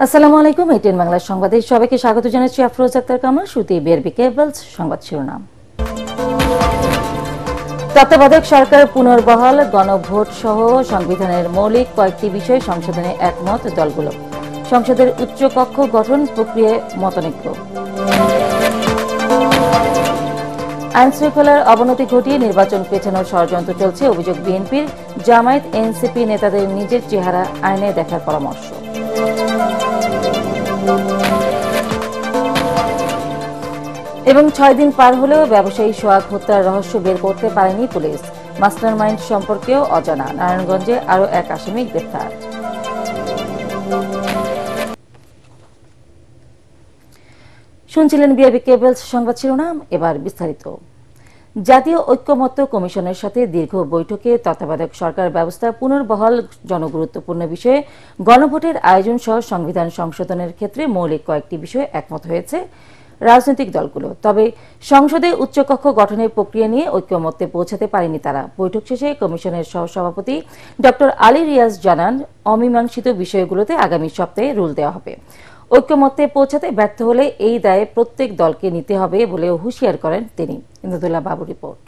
আসসালামু আলাইকুম। এটিএন বাংলার সংবাদে সবাইকে স্বাগত জানাচ্ছি। আফরোজ আক্তার কামাল। শুরুতেই বিআরবি কেবলস সংবাদ শিরোনাম। তত্ত্বাবধায়ক সরকার পুনর্বহাল, গণভোট সহ সংবিধানের মৌলিক কয়েকটি বিষয় সংশোধনে একমত দলগুলো। সংসদের উচ্চকক্ষ গঠন প্রক্রিয়ায় মতানৈক্য। আইন শৃঙ্খলার অবনতি ঘটিয়ে নির্বাচন পেছানোর ষড়যন্ত্র চলছে, অভিযোগ বিএনপির। জামায়াত এনসিপি নেতাদের নিজের চেহারা আয়নায় দেখার পরামর্শ। এবং 6 দিন পার হলেও ব্যবসায়ী সোহাগ হত্যার রহস্য বের করতে পারেনি পুলিশ। মাস্টারমাইন্ড সম্পর্কেও অজানা। নারায়ণগঞ্জে আরও এক আসামি গ্রেফতার। শুনছিলেন বিআরবি কেবলস সংবাদ শিরোনাম, এবার বিস্তারিত। জাতীয় ঐক্যমত্য কমিশনের সাথে দীর্ঘ বৈঠকে তত্ত্বাবধায়ক সরকার ব্যবস্থা পুনর্বহাল, জনগুরুত্বপূর্ণ বিষয়ে গণভোটের আয়োজন সহ সংবিধান সংশোধনের ক্ষেত্রে মৌলিক কয়েকটি বিষয়ে একমত হয়েছে রাজনৈতিক দলগুলো। তবে সংসদে উচ্চকক্ষ গঠনের প্রক্রিয়া নিয়ে ঐক্যমত্যে পৌঁছাতে পারেনি তারা। বৈঠক শেষে কমিশনের সহসভাপতি ড আলী রিয়াজ জানান, অমীমাংসিত বিষয়গুলোতে আগামী সপ্তাহে রুল দেওয়া হবে। ঐক্যমত্যে পৌঁছাতে ব্যর্থ হলে এই দায়ে প্রত্যেক দলকে নিতে হবে বলেও হুঁশিয়ার করেন তিনি। ইমদাদুল্লাহ বাবু রিপোর্ট।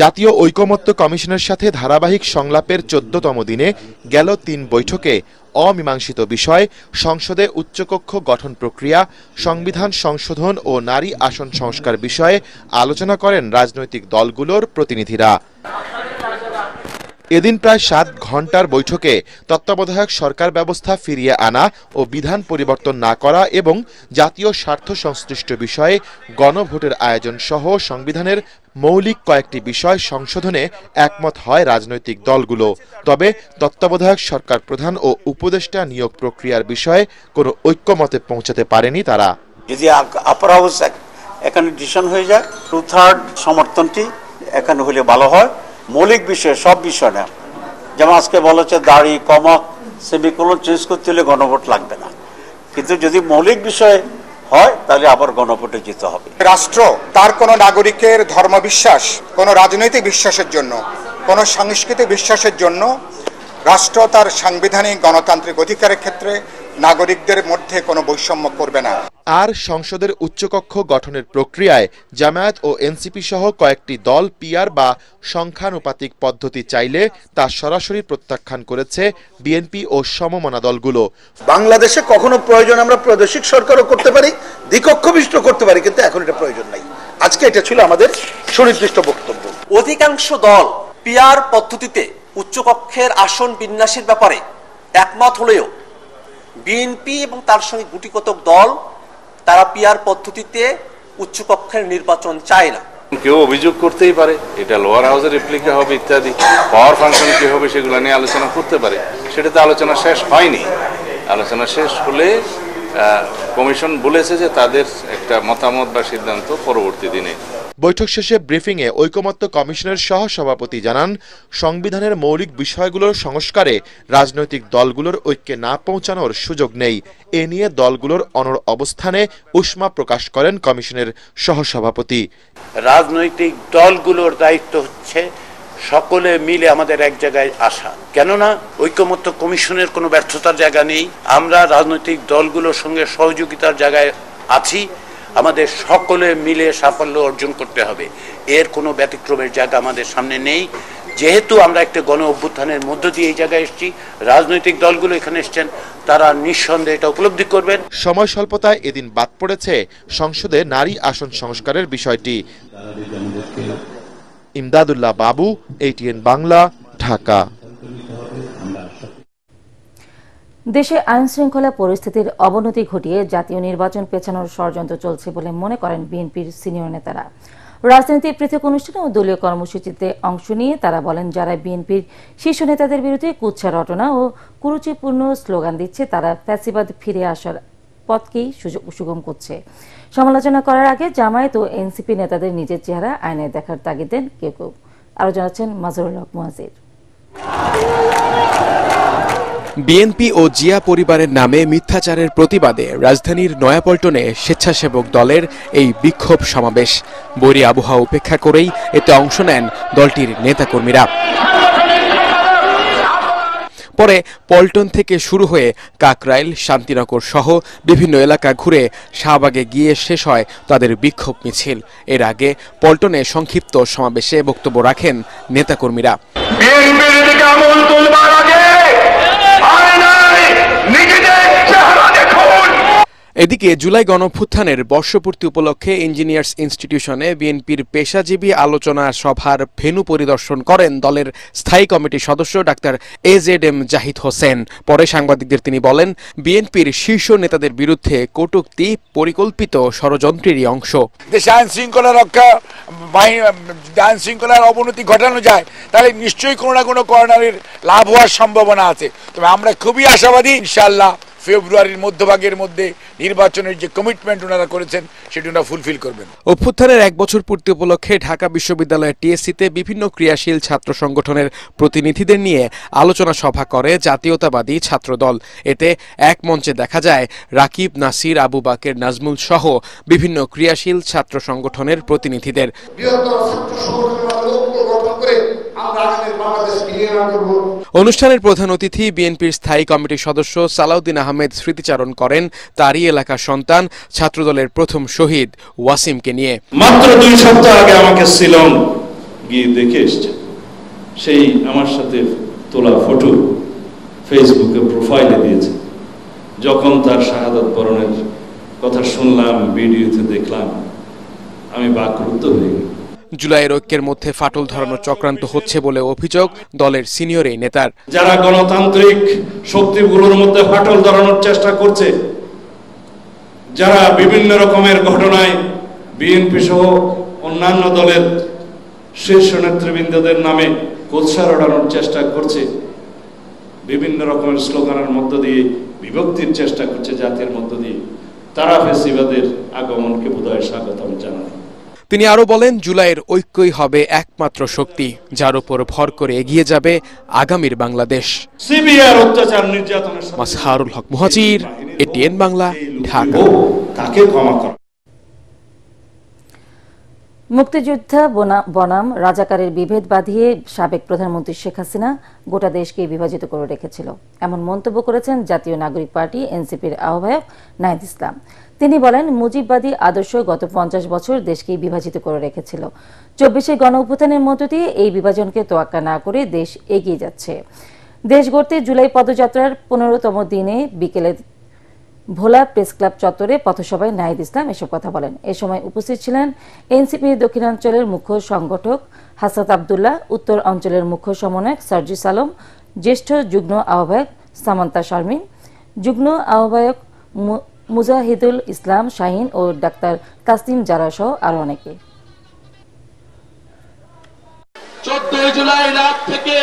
জাতীয় ঐকমত্য কমিশনের সাথে ধারাবাহিক সংলাপের 14তম দিনে গেল 3 বৈঠকে অমীমাংসিত বিষয়, সংসদে উচ্চকক্ষ গঠন প্রক্রিয়া, সংবিধান সংশোধন ও নারী আসন সংস্কার বিষয়ে আলোচনা করেন রাজনৈতিক দলগুলোর প্রতিনিধিরা। এদিন প্রায় 7 ঘণ্টার বৈঠকে তত্ত্বাবধায়ক সরকার ব্যবস্থা ফিরিয়ে আনা ও বিধান পরিবর্তন না করা এবং জাতীয় স্বার্থ সংশ্লিষ্ট বিষয়ে গণভোটের আয়োজন সহ সংবিধানের মৌলিক কয়েকটি বিষয় সংশোধনে একমত হয় রাজনৈতিক দলগুলো। তবে তত্ত্বাবধায়ক সরকার প্রধান ও উপদেষ্টা নিয়োগ প্রক্রিয়ার বিষয়ে কোনো ঐক্যমতে পৌঁছাতে পারেনি তারা। যদি আপার হাউস এখানে ডিসিশন হয়ে যায়, 2/3 সমর্থনটি এখানে হলে ভালো হয়। মৌলিক বিষয় সব বিষয় না, যেমন আজকে বলা হচ্ছে দাড়ি, কমা, সেমিকোলন চেঞ্জ করতে হলে গণভোট লাগবে না, কিন্তু যদি মৌলিক বিষয় হয় তাহলে আবার গণভোটে যেতে হবে। রাষ্ট্র তার কোনো নাগরিকের ধর্মবিশ্বাস, কোনো রাজনৈতিক বিশ্বাসের জন্য, কোনো সাংস্কৃতিক বিশ্বাসের জন্য রাষ্ট্র তার সাংবিধানিক গণতান্ত্রিক অধিকারের ক্ষেত্রে নাগরিকদের মধ্যে কোনো বৈষম্য করবে না। আর সংসদের উচ্চকক্ষ গঠনের প্রক্রিয়ায় জামায়াত ও এনসিপি সহ কয়েকটি দল পিআর বা সংখ্যানুপাতিক পদ্ধতি চাইলে তা সরাসরি প্রত্যাখ্যান করেছে বিএনপি ও সমমনা দলগুলো। বাংলাদেশে কখনো প্রয়োজন আমরা প্রাদেশিক সরকারও করতে পারি, দ্বিকক্ষ বিশিষ্ট করতে পারি, কিন্তু এখন এটা প্রয়োজন নাই। আজকে এটা ছিল আমাদের সুনির্দিষ্ট বক্তব্য। অধিকাংশ দল পিআর পদ্ধতিতে উচ্চকক্ষের আসন বিন্যাসের ব্যাপারে একমত হলেও বিএনপি এবং তার সঙ্গে গুটিকতক দল তারা পিআর পদ্ধতিতে উচ্চকক্ষের নির্বাচন চায় না। কেউ অভিযোগ করতেই পারে এটা লোয়ার হাউসের রেপ্লিকা হবে ইত্যাদি, পাওয়ার ফাংশন কি হবে সেগুলো নিয়ে আলোচনা করতে পারে। সেটাতে আলোচনা শেষ হয়নি। আলোচনা শেষ হলে কমিশন বলেছে যে তাদের একটা মতামত বা সিদ্ধান্ত পরবর্তী দিনে। বৈঠক শেষে ব্রিফিংয়ে ঐকমত্য কমিশনের সহসভাপতি জানান, সংবিধানের মৌলিক বিষয়গুলোর সংস্কারে রাজনৈতিক দলগুলোর ঐক্যে না পৌঁছানোর সুযোগ নেই। এ নিয়ে দলগুলোর অনড় অবস্থানে উষ্মা প্রকাশ করেন কমিশনের সহসভাপতি। রাজনৈতিক দলগুলোর দায়িত্ব হচ্ছে সকলে মিলে আমাদের এক জায়গায় আসা, কেননা ঐকমত্য কমিশনের কোনো ব্যর্থতার জায়গা নেই। আমরা রাজনৈতিক দলগুলোর সঙ্গে সহযোগিতার জায়গায় আছি, আমাদের সকলে মিলে সাফল্য অর্জন করতে হবে। এর কোনো ব্যতিক্রমের জায়গা আমাদের সামনে নেই। যেহেতু আমরা একটা গণ অভ্যুত্থানের মধ্য দিয়ে এই জায়গায় এসেছি, রাজনৈতিক দলগুলো এখানে এসছেন, তারা নিঃসন্দেহে এটা উপলব্ধি করবেন। সময় স্বল্পতায় এদিন বাদ পড়েছে সংসদে নারী আসন সংস্কারের বিষয়টি। ইমদাদুল্লাহ বাবু, এটিএন বাংলা, ঢাকা। দেশে আইন শৃঙ্খলা পরিস্থিতির অবনতি ঘটিয়ে জাতীয় নির্বাচন পেছানোর ষড়যন্ত্র চলছে বলে মনে করেন বিএনপির সিনিয়র নেতারা। রাজনীতির পৃথক অনুষ্ঠানে ও দলীয় কর্মসূচিতে অংশ নিয়ে তারা বলেন, যারা বিএনপির শীর্ষ নেতাদের বিরুদ্ধে কুৎসা রটনা ও কুরুচিপূর্ণ স্লোগান দিচ্ছে তারা ফ্যাসিবাদ ফিরে আসার পথকেই সুগম করছে। সমালোচনা করার আগে জামায়াত ও এনসিপি নেতাদের নিজের চেহারা আয়নায় দেখার তাগিদ দেন কেউ কেউ। আরো জানাচ্ছেন মাজহারুল হক মুয়াজ্জির। বিএনপি ও জিয়া পরিবারের নামে মিথ্যাচারের প্রতিবাদে রাজধানীর নয়াপল্টনে স্বেচ্ছাসেবক দলের এই বিক্ষোভ সমাবেশ। বৈরী আবহাওয়া উপেক্ষা করেই এতে অংশ নেন দলটির নেতাকর্মীরা। পরে পল্টন থেকে শুরু হয়ে কাকরাইল, শান্তিনগর সহ বিভিন্ন এলাকা ঘুরে শাহবাগে গিয়ে শেষ হয় তাদের বিক্ষোভ মিছিল। এর আগে পল্টনে সংক্ষিপ্ত সমাবেশে বক্তব্য রাখেন নেতাকর্মীরা। এদিকে জুলাই গণঅভ্যুত্থানের বর্ষপূর্তি উপলক্ষে ইঞ্জিনিয়ার্স ইনস্টিটিউশনে বিএনপির পেশাজীবী আলোচনা সভার ভেন্যু পরিদর্শন করেন দলের স্থায়ী কমিটির সদস্য ডাক্তার AZM জাহিদ হোসেন। পরে সাংবাদিকদের তিনি বলেন, বিএনপির শীর্ষ নেতাদের বিরুদ্ধে কটূক্তি পরিকল্পিত ষড়যন্ত্রেরই অংশ। দেশে আইন শৃঙ্খলা রক্ষা আইন শৃঙ্খলার অবনতি ঘটানো যায়, তাহলে নিশ্চয়ই কোনো না কোনো কর্নারের লাভ হওয়ার সম্ভাবনা আছে। তবে আমরা খুবই আশাবাদী, ইনশাআল্লাহ ফেব্রুয়ারির মধ্যভাগের মধ্যে নির্বাচনের যে কমিটমেন্ট ওনারা করেছেন সেটি ওনারা ফুলফিল করবেন। অভ্যুত্থানের 1 বছর পূর্তি উপলক্ষে ঢাকা বিশ্ববিদ্যালয়ের টিএসসিতে বিভিন্ন ক্রিয়াশীল ছাত্র সংগঠনের প্রতিনিধিদের নিয়ে আলোচনা সভা করে জাতীয়তাবাদী ছাত্রদল। এতে এক মঞ্চে দেখা যায় রাকিব, নাসির, আবু বাকের, নাজমুল সহ বিভিন্ন ক্রিয়াশীল ছাত্র সংগঠনের প্রতিনিধিদের। অনুষ্ঠানের প্রধান অতিথি বিএনপির স্থায়ী কমিটির সদস্য সালাউদ্দিন আহমেদ স্মৃতিচারণ করেন তারই এলাকার সন্তান ছাত্রদলের প্রথম শহীদ ওয়াসিমকে নিয়ে। মাত্র 2 সপ্তাহ আগে আমাকে শিলং গিয়ে দেখে এসছে, সেই আমার সাথে তোলা ফটো ফেসবুকে প্রোফাইলে দিয়েছে। যখন তার শাহাদাত বরণের কথা শুনলাম, ভিডিওতে দেখলাম, আমি বাকরুদ্ধ হয়ে গেলাম। জুলাইয়ের ঐক্যের মধ্যে ফাটল ধরানোর চক্রান্ত হচ্ছে বলে অভিযোগ দলের সিনিয়র এই নেতার। যারা গণতান্ত্রিক শক্তিগুলোর মধ্যে ফাটল ধরানোর চেষ্টা করছে, যারা বিভিন্ন রকমের ঘটনায় বিএনপি সহ অন্যান্য দলের শীর্ষ নেতৃবৃন্দদের নামে কোৎসার ওড়ানোর চেষ্টা করছে, বিভিন্ন রকমের স্লোগানের মধ্য দিয়ে বিভক্তির চেষ্টা করছে জাতির মধ্য দিয়ে, তারা ফেসিবাদের আগমনকে বোধহয় স্বাগতম জানায়। তিনি আরো বলেন, জুলাইয়ের ঐক্যই হবে একমাত্র শক্তি, যার উপর ভর করে এগিয়ে যাবে আগামীর বাংলাদেশ। সিবিআর অত্যাচার নির্যাতনের মাজহারুল হক মুহাজির, এটিএন বাংলা, ঢাকা। তাকে ক্ষমা করা। মুক্তিযোদ্ধা বনাম রাজাকারের বিভেদ বাঁধিয়ে সাবেক প্রধানমন্ত্রী শেখ হাসিনা গোটা দেশকে বিভাজিত করে রেখেছিল, এমন মন্তব্য করেছেন জাতীয় নাগরিক পার্টি এনসিপির আহ্বায়ক নাহিদ ইসলাম। তিনি বলেন, মুজিববাদী আদর্শ গত 50 বছর দেশকে বিভাজিত করে রেখেছিল। 24শে গণঅভ্যুত্থানের মধ্য দিয়ে এই বিভাজনকে তোয়াক্কা না করে দেশ এগিয়ে যাচ্ছে। দেশ গড়তে জুলাই পদযাত্রার 15তম দিনে বিকেলে ভোলা প্রেস ক্লাব চত্বরে পথসভায় নাহিদ ইসলাম এসব কথা বলেন। এ সময় উপস্থিত ছিলেন এনসিপি দক্ষিণাঞ্চলের মুখ্য সংগঠক হাসাত আবদুল্লাহ, উত্তর অঞ্চলের মুখ্য সমন্বয়ক সার্জিস আলম, জ্যেষ্ঠ যুগ্ম আহ্বায়ক সামান্তা শারমিন, যুগ্ম আহ্বায়ক মুজাহিদুল ইসলাম শাহিন ও ডাক্তার তাসলিম জারা সহ আরো অনেকে। 14 জুলাই রাত থেকে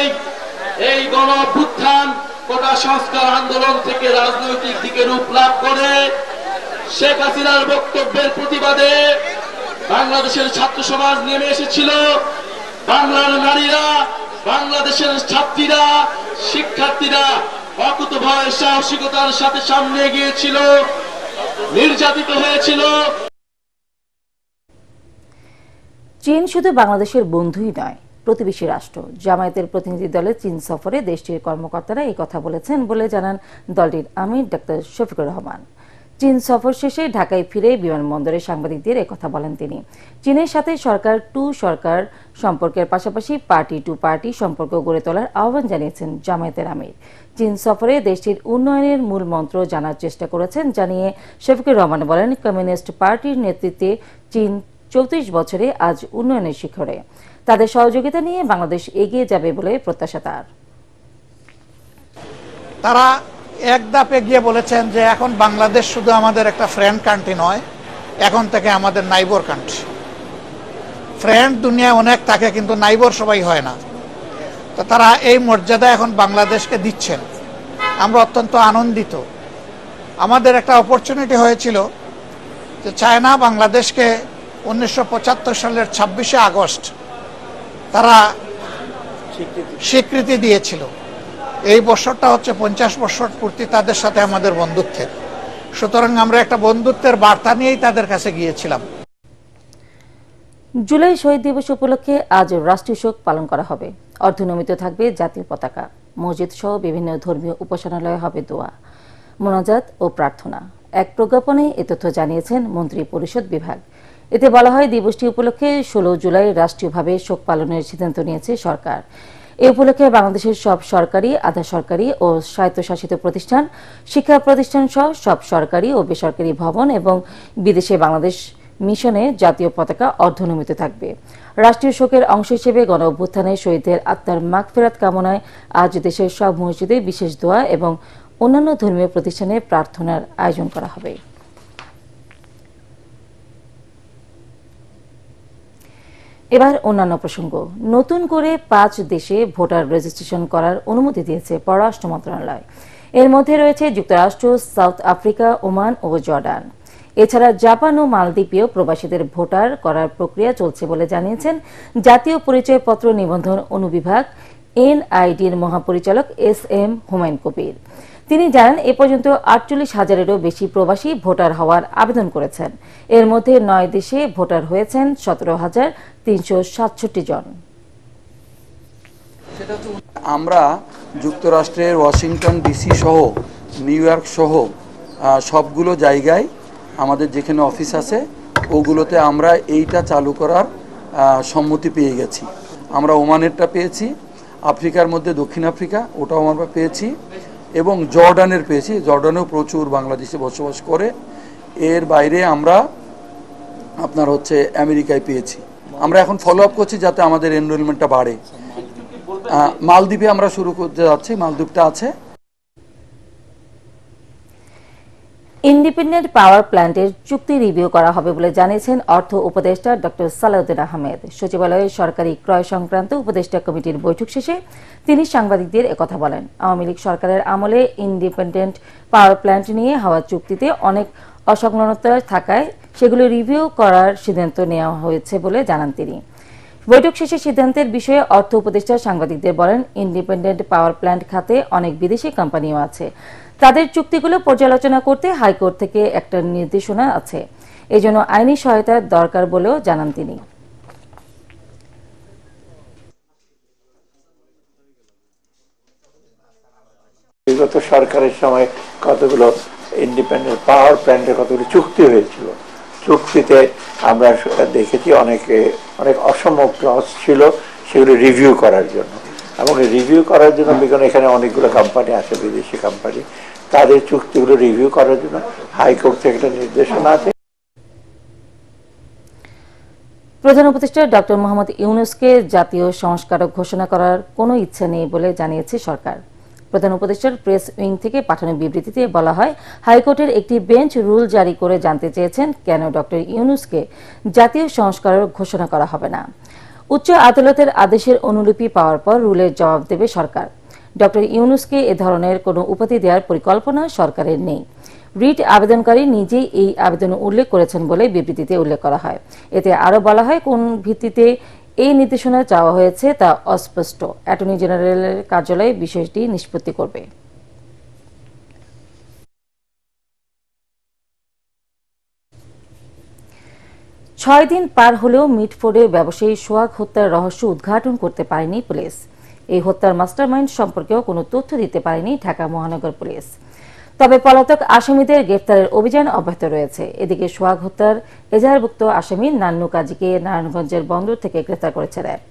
এই গণঅভ্যুত্থান কোটা সংস্কার আন্দোলন থেকে রাজনৈতিক দিকে রূপ লাভ করে শেখ হাসিনার বক্তব্যের প্রতিবাদে বাংলাদেশের ছাত্র সমাজ নেমে এসেছিল। বাংলার নারীরা, বাংলাদেশের ছাত্রীরা, শিক্ষার্থীরা অকুতভয় সাহসিকতার সাথে সামনে গিয়েছিল, নির্যাতিত হয়েছিল। চীন শুধু বাংলাদেশের বন্ধুই নয়, প্রতিবেশী রাষ্ট্র। জামায়াতের প্রতিনিধি দলের চীন সফরে দেশটির কর্মকর্তারা এই কথা বলেছেন বলে জানান দলটির আমির ডাক্তার শফিকুর রহমান। চীন সফর শেষে ঢাকায় ফিরে বিমানবন্দরে সাংবাদিকদের একথা বলেন তিনি। চীনের সাথে সরকার টু সরকার সম্পর্কের পাশাপাশি পার্টি টু পার্টি সম্পর্ক গড়ে তোলার আহ্বান জানিয়েছেন জামায়াতের আমির। চীন সফরে দেশটির উন্নয়নের মূল মন্ত্র জানার চেষ্টা করেছেন জানিয়ে শফিকুর রহমান বলেন, কমিউনিস্ট পার্টির নেতৃত্বে চীন 34 বছরে আজ উন্নয়নের শিখরে। তাদের সহযোগিতা নিয়ে বাংলাদেশ এগিয়ে যাবে বলে প্রত্যাশা তার। তারা এক ধাপে গিয়ে বলেছেন যে এখন বাংলাদেশ শুধু আমাদের একটা ফ্রেন্ড কান্ট্রি নয়, এখন থেকে আমাদের নাইবর কান্ট্রি। ফ্রেন্ড দুনিয়ায় অনেক থাকে, কিন্তু নাইবর সবাই হয় না। তো তারা এই মর্যাদা এখন বাংলাদেশকে দিচ্ছেন, আমরা অত্যন্ত আনন্দিত। আমাদের একটা অপরচুনিটি হয়েছিল যে চায়না বাংলাদেশকে 1975 সালের 26শে আগস্ট তারা স্বীকৃতি দিয়েছিল। এই বছরটা হচ্ছে 50 বছর পূর্তি তাদের সাথে আমাদের বন্ধুত্বের। সুতরাং আমরা একটা বন্ধুত্বের বার্তা নিয়েই তাদের কাছে গিয়েছিলাম। জুলাই শহীদ দিবস উপলক্ষে আজ রাষ্ট্রীয় শোক পালন করা হবে। অর্ধনমিত থাকবে জাতীয় পতাকা। মসজিদ সহ বিভিন্ন ধর্মীয় উপাসনালয়ে হবে দোয়া, মোনাজাত ও প্রার্থনা। এক প্রজ্ঞাপনে এ তথ্য জানিয়েছেন মন্ত্রী পরিষদ বিভাগ। এতে বলা হয়, দিবসটি উপলক্ষে 16 জুলাই রাষ্ট্রীয়ভাবে শোক পালনের সিদ্ধান্ত নিয়েছে সরকার। এ উপলক্ষে বাংলাদেশের সব সরকারি, আধা সরকারি ও স্বায়ত্তশাসিত প্রতিষ্ঠান, শিক্ষা প্রতিষ্ঠান সহ সব সরকারি ও বেসরকারি ভবন এবং বিদেশে বাংলাদেশ মিশনে জাতীয় পতাকা অর্ধনমিত থাকবে। রাষ্ট্রীয় শোকের অংশ হিসেবে গণ অভ্যুত্থানে শহীদদের আত্মার মাগফিরাত কামনায় আজ দেশের সব মসজিদে বিশেষ দোয়া এবং অন্যান্য ধর্মীয় প্রতিষ্ঠানে প্রার্থনার আয়োজন করা হবে। এবার অন্যান্য প্রসঙ্গ। নতুন করে 5 দেশে ভোটার রেজিস্ট্রেশন করার অনুমতি দিয়েছে পররাষ্ট্র মন্ত্রণালয়। এর মধ্যে রয়েছে যুক্তরাষ্ট্র, সাউথ আফ্রিকা, ওমান ও জর্ডান। এছাড়া জাপান ও মালদ্বীপেও প্রবাসীদের ভোটার করার প্রক্রিয়া চলছে বলে জানিয়েছেন জাতীয় পরিচয়পত্র নিবন্ধন অনুবিভাগ NIDর মহাপরিচালক SM হুমায়ুন কবির। তিনি জানান, এ পর্যন্ত 48,000-এরও বেশি প্রবাসী ভোটার হওয়ার আবেদন করেছেন। এর মধ্যে 9 দেশে ভোটার হয়েছেন 17,367 জন। আমরা যুক্তরাষ্ট্রের ওয়াশিংটন DC সহ নিউ ইয়র্ক সহ সবগুলো জায়গায় আমাদের যেখানে অফিস আছে ওগুলোতে আমরা এইটা চালু করার সম্মতি পেয়ে গেছি। আমরা ওমানেরটা পেয়েছি, আফ্রিকার মধ্যে দক্ষিণ আফ্রিকা ওটাও আমরা পেয়েছি, এবং জর্ডানের পেয়েছি। জর্ডানেও প্রচুর বাংলাদেশে বসবাস করে। এর বাইরে আমরা আপনার আমেরিকায় পেয়েছি। আমরা এখন ফলো আপ করছি যাতে আমাদের এনরোলমেন্টটা বাড়ে। মালদ্বীপে আমরা শুরু করতে যাচ্ছি, মালদ্বীপটা আছে। ইন্ডিপেন্ডেন্ট পাওয়ার প্ল্যান্টের চুক্তি রিভিউ করা হবে বলে জানিয়েছেন অর্থ উপদেষ্টা ডক্টর সালাউদ্দিন আহমেদ। সচিবালয়ে সরকারি ক্রয় সংক্রান্ত উপদেষ্টা কমিটির বৈঠক শেষে তিনি সাংবাদিকদের একথা বলেন। আওয়ামী লীগ সরকারের আমলে ইন্ডিপেন্ডেন্ট পাওয়ার প্ল্যান্ট নিয়ে হওয়া চুক্তিতে অনেক অসংলগ্নতা থাকায় সেগুলো রিভিউ করার সিদ্ধান্ত নেওয়া হয়েছে বলে জানান তিনি। বৈঠক শেষে সিদ্ধান্তের বিষয়ে অর্থ উপদেষ্টা সাংবাদিকদের বলেন, ইন্ডিপেন্ডেন্ট পাওয়ার প্ল্যান্ট খাতে অনেক বিদেশি কোম্পানিও আছে। তাদের চুক্তিগুলো পর্যালোচনা করতে হাইকোর্ট থেকে একটা নির্দেশনা আছে। এজন্য আইনি সহায়তার দরকার বলেও জানান তিনি। বিগত সরকারের সময় কতগুলো ইন্ডিপেন্ডেন্ট পাওয়ার প্ল্যান্টের কতগুলো চুক্তি হয়েছিল। চুক্তিতে আমরা দেখেছি অনেক অসম ক্লজ ছিল, সেগুলো রিভিউ করার জন্য। এবং রিভিউ করার জন্য এখানে অনেকগুলো কোম্পানি আছে, বিদেশি কোম্পানি, তাদের চুক্তিগুলো রিভিউ করার জন্য হাইকোর্ট থেকে একটা নির্দেশনা আছে। প্রধান উপদেষ্টা ডক্টর মোহাম্মদ ইউনূসকে জাতীয় সংস্কারক ঘোষণা করার কোনো ইচ্ছা নেই বলে জানিয়েছে সরকার। প্রধান উপদেষ্টার প্রেস উইং থেকে পাঠানো বিবৃতিতে বলা হয়, হাইকোর্টের একটি বেঞ্চ রুল জারি করে জানতে চেয়েছেন কেন ডক্টর ইউনূসকে জাতীয় সংস্কারক ঘোষণা করা হবে না। উচ্চ আদালতের আদেশের অনুলিপি পাওয়ার পর রুলের জবাব দেবে সরকার। ডক্টর ইউনূসকে এ ধরনের কোনো উপাধি দেওয়ার পরিকল্পনা সরকারের নেই। রিট আবেদনকারী নিজেই এই আবেদন উল্লেখ করেছেন বলে বিবৃতিতে উল্লেখ করা হয়। এতে আরও বলা হয়, কোন ভিত্তিতে এই নির্দেশনা চাওয়া হয়েছে তা অস্পষ্ট। অ্যাটর্নি জেনারেলের কার্যালয় বিষয়টি নিষ্পত্তি করবে। ছয় দিন পার হলেও মিটফোর্ডের ব্যবসায়ী সোহাগ হত্যার রহস্য উদ্ঘাটন করতে পারেনি পুলিশ। এই হত্যার মাস্টারমাইন্ড সম্পর্কেও কোনো তথ্য দিতে পারেনি ঢাকা মহানগর পুলিশ। তবে পলাতক আসামিদের গ্রেফতারের অভিযান অব্যাহত রয়েছে। এদিকে সোহাগ হত্যার এজাহারভুক্ত আসামি নান্নু কাজীকে নারায়ণগঞ্জের বন্দর থেকে গ্রেফতার করেছে র্যাব।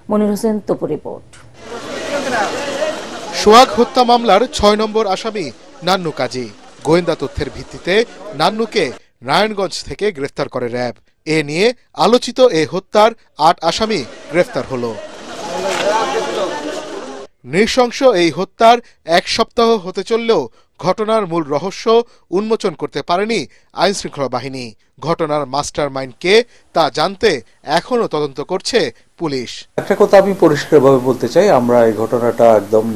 মনির হোসেন তপু রিপোর্ট। সোহাগ হত্যা মামলার 6 নম্বর আসামি নান্নু কাজী। গোয়েন্দা তথ্যের ভিত্তিতে নান্নুকে নারায়ণগঞ্জ থেকে গ্রেফতার করে র্যাব। এ নিয়ে আলোচিত এই হত্যার 8 আসামি গ্রেফতার হলো। নৃশংস এই হত্যার 1 সপ্তাহ হতে চললেও ঘটনার মূল রহস্য উন্মোচন করতে পারেনি আইনশৃঙ্খলা বাহিনী। ঘটনার মাস্টারমাইন্ড কে তা জানতে এখনো তদন্ত করছে পুলিশ। একটা কথা আমি পরিষ্কারভাবে বলতে চাই, আমরা এই ঘটনাটা একদম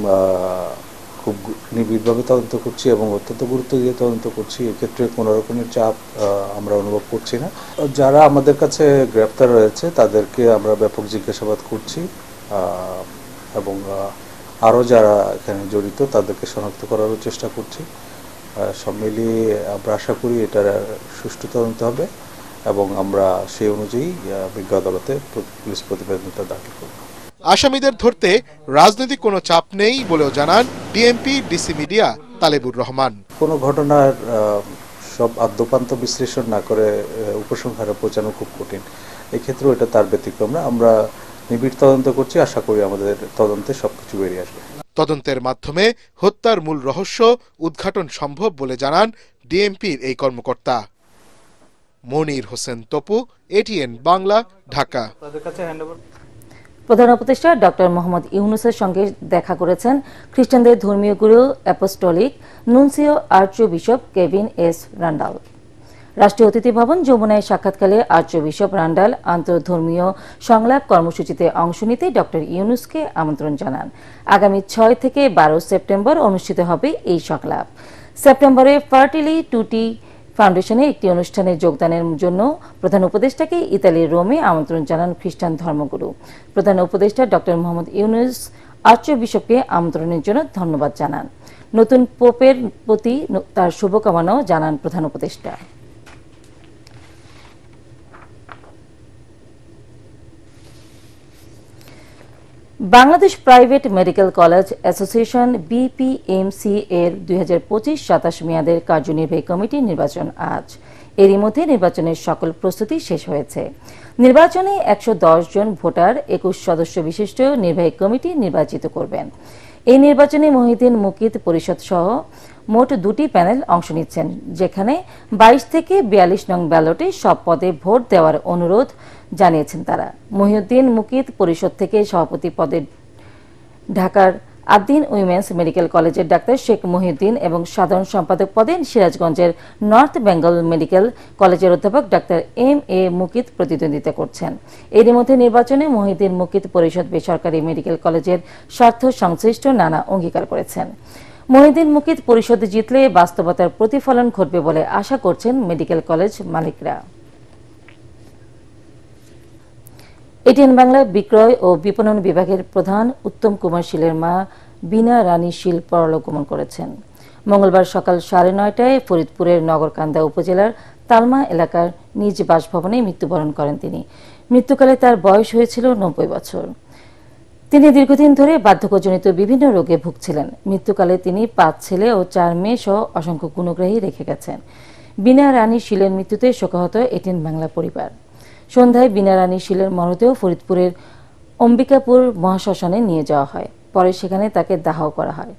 খুব নিবিড়ভাবে তদন্ত করছি এবং অত্যন্ত গুরুত্ব দিয়ে তদন্ত করছি। এক্ষেত্রে কোনো রকমের চাপ আমরা অনুভব করছি না। যারা আমাদের কাছে গ্রেপ্তার রয়েছে তাদেরকে আমরা ব্যাপক জিজ্ঞাসাবাদ করছি এবং আরও যারা এখানে জড়িত তাদেরকে শনাক্ত করারও চেষ্টা করছি। সব মিলিয়ে আমরা আশা করি এটার সুষ্ঠু তদন্ত হবে এবং আমরা সেই অনুযায়ী বিজ্ঞ আদালতে পুলিশ প্রতিবেদনটা দাখিল করব। আসামিদের ধরতে রাজনৈতিক কোনো চাপ নেই বলেও জানান DMP DC media Talebur Rahman. কোনো ঘটনার সব আদ্যপান্ত বিশ্লেষণ না করে উপসংহারে পৌঁছানো খুব কঠিন, এক্ষেত্রেও এটা তার ব্যতিক্রম না। আমরা নিবিড় তদন্ত করছি, আশা করি আমাদের তদন্তে সবকিছু বেরিয়ে আসবে। তদন্তের মাধ্যমে হত্যার মূল রহস্য উদ্ঘাটন সম্ভব বলে জানান ডিএমপির এই কর্মকর্তা। মনির হোসেন তপু, এটিএন বাংলা, ঢাকা। প্রধান উপদেষ্টা ডক্টর মোহাম্মদ ইউনুসের সঙ্গে দেখা করেছেন খ্রিস্টানদের ধর্মীয় গুরু Apostolic nuncio archbishop Kevin S রান্ডাল। রাষ্ট্রীয় অতিথি ভবন যমুনায় সাক্ষাৎকালে আর্চবিশপ রান্ডাল আন্তঃধর্মীয় সংলাপ কর্মসূচিতে অংশ নিতে ডক্টর ইউনুসকে আমন্ত্রণ জানান। আগামী 6 থেকে 12 সেপ্টেম্বর অনুষ্ঠিত হবে এই সংলাপ। সেপ্টেম্বরে ফার্টিলি টুটি ফাউন্ডেশনের একটি অনুষ্ঠানে যোগদানের জন্য প্রধান উপদেষ্টাকে ইতালির রোমে আমন্ত্রণ জানান খ্রিস্টান ধর্মগুরু। প্রধান উপদেষ্টা ডক্টর মোহাম্মদ ইউনুস আর্চবিশপকে আমন্ত্রণের জন্য ধন্যবাদ জানান। নতুন পোপের প্রতি তার শুভকামনাও জানান প্রধান উপদেষ্টা। Bangladesh private medical college association BPMC এর 2025-27 মেয়াদের কার্যনির্বাহী কমিটির নির্বাচন আজ। এরই মধ্যে নির্বাচনের সকল প্রস্তুতি শেষ হয়েছে। নির্বাচনে 110 জন ভোটার 21 সদস্য বিশিষ্ট নির্বাহী কমিটি নির্বাচিত করবেন। এই নির্বাচনে মহিউদ্দিন মুকিত পরিষদ সহ মোট 2টি প্যানেল অংশ নিচ্ছেন, যেখানে 22 থেকে 42 নং ব্যালটে সব পদে ভোট দেওয়ার অনুরোধ জানিয়েছেন তারা। মহিউদ্দিন মুকিত পরিষদ থেকে সভাপতি পদে ঢাকার আদ্দিন উইমেন্স মেডিকেল কলেজের ডাক্তার শেখ মহিউদ্দিন এবং সাধারণ সম্পাদক পদে সিরাজগঞ্জের নর্থ বেঙ্গল মেডিকেল কলেজের অধ্যাপক ডাক্তার এম.এ. মুকিত প্রতিদ্বন্দ্বিতা করছেন। এরই মধ্যে নির্বাচনে মহিউদ্দিন মুকিত পরিষদ বেসরকারি মেডিকেল কলেজের স্বার্থ সংশ্লিষ্ট নানা অঙ্গীকার করেছেন। মহিউদ্দিন মুকিত পরিষদ জিতলে বাস্তবতার প্রতিফলন ঘটবে বলে আশা করছেন মেডিকেল কলেজ মালিকরা। এটিএন বাংলা বিক্রয় ও বিপণন বিভাগের প্রধান উত্তম কুমার শীলের মা বিনা রানী শীল পরলোক গমন করেছেন। মঙ্গলবার সকাল 9:30টায় ফরিদপুরের নগরকান্দা উপজেলার তালমা এলাকার নিজ বাসভবনে মৃত্যুবরণ করেন তিনি। মৃত্যুকালে তার বয়স হয়েছিল 90 বছর। তিনি দীর্ঘদিন ধরে বার্ধক্যজনিত বিভিন্ন রোগে ভুগছিলেন। মৃত্যুকালে তিনি 5 ছেলে ও 4 মেয়ে সহ অসংখ্য গুণগ্রাহী রেখে গেছেন। বিনা রানী শীলের মৃত্যুতে শোকাহত এটিএন বাংলা পরিবার। সন্ধ্যায় বিনা রানী শীলের মরদেহ ফরিদপুরের অম্বিকাপুর মহাশ্মশানে নিয়ে যাওয়া হয়। পরে সেখানে তাকে দাহ করা হয়।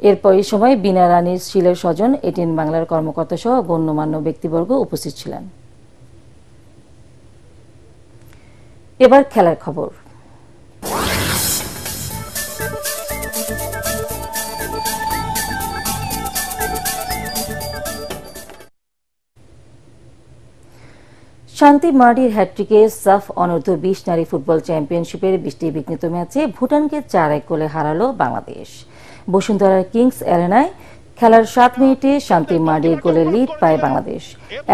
এরপর এই সময় বিনা রানী শীলের স্বজন, এটিএন বাংলার কর্মকর্তা সহ গণ্যমান্য ব্যক্তিবর্গ উপস্থিত ছিলেন। এবার খেলার খবর। শান্তি মার্ডির হ্যাট্রিকে সাফ অনূর্ধ্ব 20 নারী ফুটবল চ্যাম্পিয়নশিপের বৃষ্টিবিঘ্নিত ম্যাচে ভুটানকে 4-1 গোলে হারালো বাংলাদেশ। বসুন্ধরার কিংস অ্যারেনায় খেলার 7 মিনিটে শান্তি মার্ডির গোলে লিড পায় বাংলাদেশ।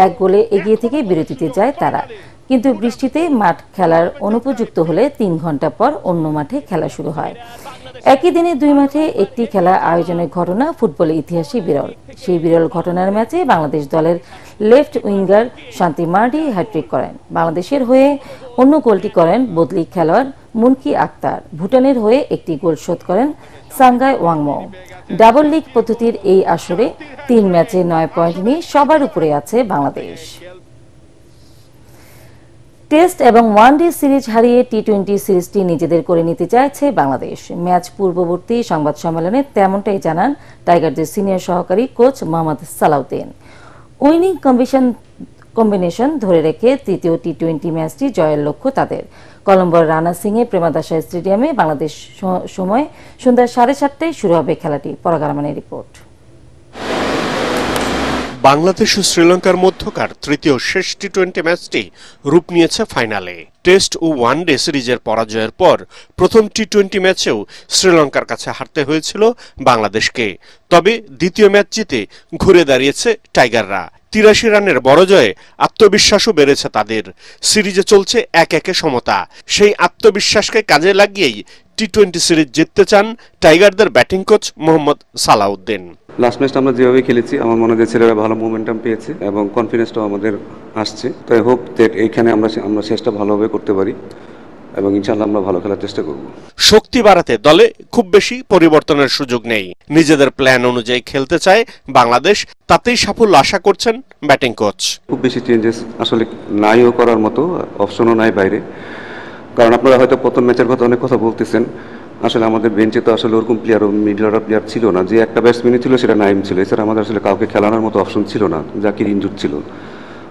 1 গোলে এগিয়ে থেকে বিরতিতে যায় তারা, কিন্তু বৃষ্টিতে মাঠ খেলার অনুপযুক্ত হলে 3 ঘন্টা পর অন্য মাঠে খেলা শুরু হয়। একই দিনে 2 মাঠে একটি খেলা আয়োজনের ঘটনা ফুটবলের ইতিহাসে বিরল। সেই বিরল ঘটনার ম্যাচে বাংলাদেশ দলের লেফট উইঙ্গার শান্তি মার্ডি হ্যাট্রিক করেন। বাংলাদেশের হয়ে অন্য গোলটি করেন বদলি খেলোয়াড় মুনকি আক্তার। ভুটানের হয়ে একটি গোল শোধ করেন সাঙ্গাই ওয়াংমো। ডাবল লিগ পদ্ধতির এই আসরে 3 ম্যাচে 9 পয়েন্ট নিয়ে সবার উপরে আছে বাংলাদেশ। টেস্ট এবং ওয়ানডে সিরিজ হারিয়ে টি-20 সিরিজটি নিজেদের করে নিতে চাইছে বাংলাদেশ। ম্যাচ পূর্ববর্তী সংবাদ সম্মেলনে তেমনটাই জানান টাইগারদের সিনিয়র সহকারী coach Mohammad Salauddin. Winning combination ধরে রেখে তৃতীয় টি-20 ম্যাচটি জয়ের লক্ষ্য তাদের। কলম্বোর রানা সিংহে প্রেমাদাসা স্টেডিয়ামে বাংলাদেশ সময় সন্ধ্যা 7:30টায় শুরু হবে খেলাটি। পরাগারমানের রিপোর্ট। বাংলাদেশ ও শ্রীলঙ্কার মধ্যকার তৃতীয় শেষ টি-20 ম্যাচটি রূপ নিয়েছে ফাইনালে। টেস্ট ও ওয়ানডে সিরিজের পরাজয়ের পর প্রথম টি-20 ম্যাচেও শ্রীলঙ্কার কাছে হারতে হয়েছিল বাংলাদেশকে। তবে দ্বিতীয় ম্যাচ জিতে ঘুরে দাঁড়িয়েছে টাইগাররা। 83 রানের বড় জয়ে আত্মবিশ্বাসও বেড়েছে তাদের। সিরিজে চলছে 1-1 সমতা। সেই আত্মবিশ্বাসকে কাজে লাগিয়েই টি-20 সিরিজ জিততে চান টাইগারদের batting coach Mohammad Salahuddin. Last ম্যাচটা আমরা যেভাবে খেলেছি আমার মনে হয় ছেলেরা ভালো মোমেন্টাম পেয়েছে এবং কনফিডেন্সটাও আমাদের আসছে। তো আই হোপ দ্যাট এইখানে আমরা শেষটা ভালোভাবে করতে পারি। এবং ইনশাআল্লাহ আমরা ভালো খেলার চেষ্টা করব। শক্তি বাড়াতে দলে খুব বেশি পরিবর্তনের সুযোগ নেই। নিজেদের প্ল্যান অনুযায়ী খেলতে চায় বাংলাদেশ, তাতেই সাফল্য আশা করছেন ব্যাটিং কোচ। খুব বেশি চেঞ্জেস আসলে নাইও করার মতো অপশনও নাই বাইরে, কারণ আপনারা হয়তো প্রথম ম্যাচের কথা অনেক কথা বলতেছেন। আসলে আমাদের বেঞ্চে তো আসলে ওরকম প্লেয়ার মিডল অর্ডার প্লেয়ার ছিল না, যে একটা ব্যাটসম্যানই ছিল সেটা নাইম ছিল, এছাড়া আমাদের আসলে কাউকে খেলানোর মতো অপশন ছিল না, জাকির ইনজুর ছিল।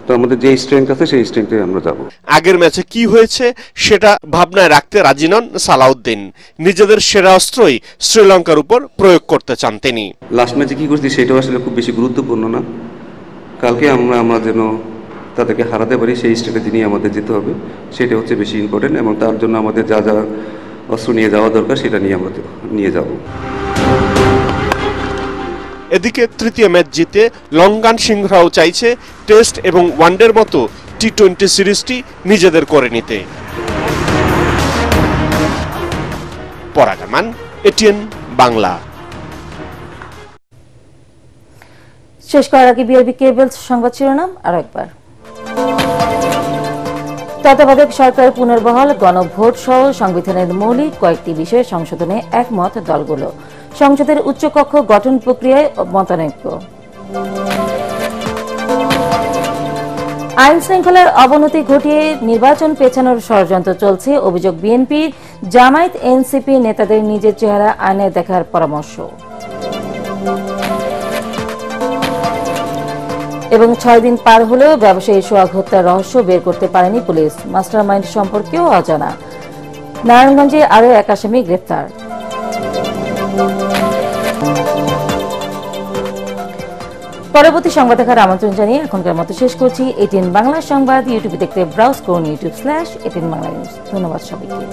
তো আমাদের যে স্ট্রেংথ আছে সেই স্ট্রেংথে আমরা যাব। আগের ম্যাচে কি হয়েছে সেটা ভাবনায় রাখতে রাজি নন সালাউদ্দিন। নিজেদের সেরা অস্ত্রই শ্রীলঙ্কার উপর প্রয়োগ করতে চান তিনি। লাস্ট ম্যাচে কি করছি সেটাও আসলে খুব বেশি গুরুত্বপূর্ণ না, কালকে আমরা যেন তাদেরকে হারাতে পারি সেই স্ট্র্যাটেজি নিয়ে আমাদের যেতে হবে, সেটা হচ্ছে বেশি ইম্পর্টেন্ট। এবং তার জন্য আমাদের যা যা অস্ত্র নিয়ে যাওয়া দরকার সেটা নিয়ে আমরা নিয়ে যাব। এদিকে তৃতীয় ম্যাচ জিতে লঙ্কান সিংহরাও চাইছে টেস্ট এবং ওয়ানডের মতো টি-20 সিরিজটি নিজেদের করে নিতে। পরাগ আমান, এটিএন বাংলা। শেষ করার আগে বিআরবি কেবলস সংবাদ শিরোনাম আরো একবার। তত্ত্বাবধায়ক সরকার পুনর্বহাল, গণভোট সহ সংবিধানের মৌলিক কয়েকটি বিষয়ে সংশোধনে একমত দলগুলো। সংসদের উচ্চকক্ষ গঠন প্রক্রিয়ায় মতানৈক্য। আইন শৃঙ্খলার অবনতি ঘটিয়ে নির্বাচন পেছানোর ষড়যন্ত্র চলছে, অভিযোগ বিএনপির। জামায়াত এনসিপি নেতাদের নিজের চেহারা আয়নায় দেখার পরামর্শ। এবং 6 দিন পার হলেও ব্যবসায়ী সোহাগ হত্যার রহস্য বের করতে পারেনি পুলিশ। মাস্টারমাইন্ড সম্পর্কেও অজানা। নারায়ণগঞ্জে আরও এক আসামি গ্রেফতার। পরবর্তী সংবাদ দেখার আমন্ত্রণ জানিয়ে এখনকার মতো শেষ করছি। এটিএন বাংলা সংবাদ ইউটিউবে দেখতে ব্রাউজ করুন youtube/এটিএন বাংলা নিউজ। ধন্যবাদ সবাইকে।